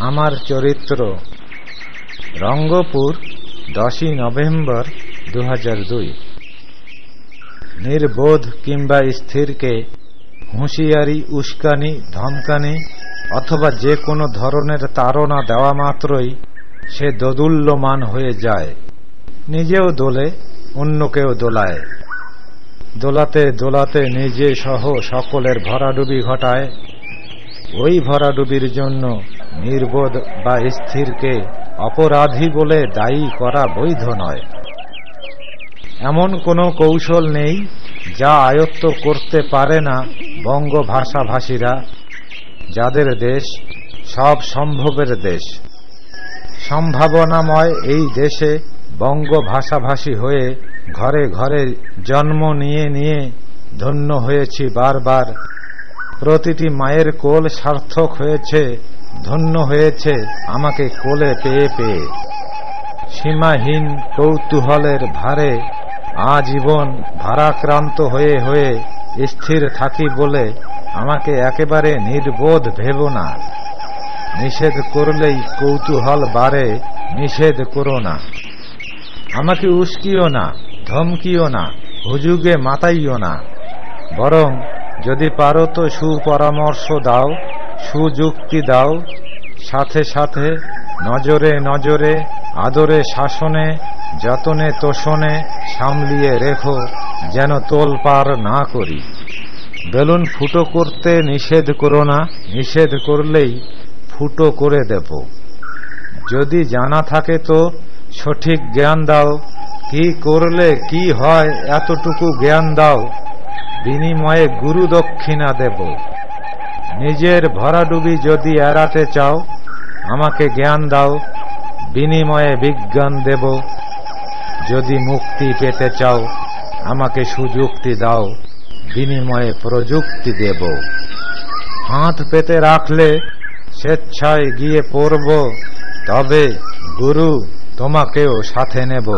আমার চরিত্র। রঙ্গপুর, 10ই নভেম্বর 2002। নির্বোধ কিংবা স্থিরকে হুঁশিয়ারি, উস্কানি, ধমকানি অথবা যে কোনো ধরনের তাড়না দেওয়া মাত্রই সে দোদুল্যমান হয়ে যায়, নিজেও দোলে, অন্যকেও দোলায়। দোলাতে দোলাতে নিজে সহ সকলের ভরাডুবি ঘটায়। ওই ভরাডুবির জন্য নির্বোধ বা স্থিরকে অপরাধী বলে দায়ী করা বৈধ নয়। এমন কোনো কৌশল নেই যা আয়ত্ত করতে পারে না বঙ্গভাষাভাষীরা, যাদের দেশ সব সম্ভবের দেশ। সম্ভাবনাময় এই দেশে বঙ্গভাষাভাষী হয়ে ঘরে ঘরে জন্ম নিয়ে নিয়ে ধন্য হয়েছি বারবার। প্রতিটি মায়ের কোল সার্থক হয়েছে, ধন্য হয়েছে আমাকে কোলে পেয়ে পেয়ে। সীমাহীন কৌতূহলের ভারে আজীবন ভারাক্রান্ত হয়ে হয়ে স্থির থাকি বলে আমাকে একেবারে নির্বোধ ভেবো না। নিষেধ করলেই কৌতূহল বাড়ে, নিষেধ করো না। আমাকে উস্কিও না, ধমকিও না, হুজুগে মাতাইও না। বরং যদি পারো তো সুপরামর্শ দাও, সুযুক্তি দাও। সাথে সাথে নজরে নজরে, আদরে শাসনে, যতনে তোষণে সামলিয়ে রেখো, যেন তোলপাড় না করি। বেলুন ফুটো করতে নিষেধ করো না, নিষেধ করলেই ফুটো করে দেব। যদি জানা থাকে তো সঠিক জ্ঞান দাও, কি করলে কি হয় এতটুকু জ্ঞান দাও, বিনিময়ে গুরু দক্ষিণা দেব। নিজের ভরাডুবি যদি এড়াতে চাও, আমাকে জ্ঞান দাও, বিনিময়ে বিজ্ঞান দেব। যদি মুক্তি পেতে চাও, আমাকে সুযুক্তি দাও, বিনিময়ে প্রযুক্তি দেব। হাত পেতে রাখলে স্বেচ্ছায় গিয়ে পড়ব, তবে গুরু তোমাকেও সাথে নেব।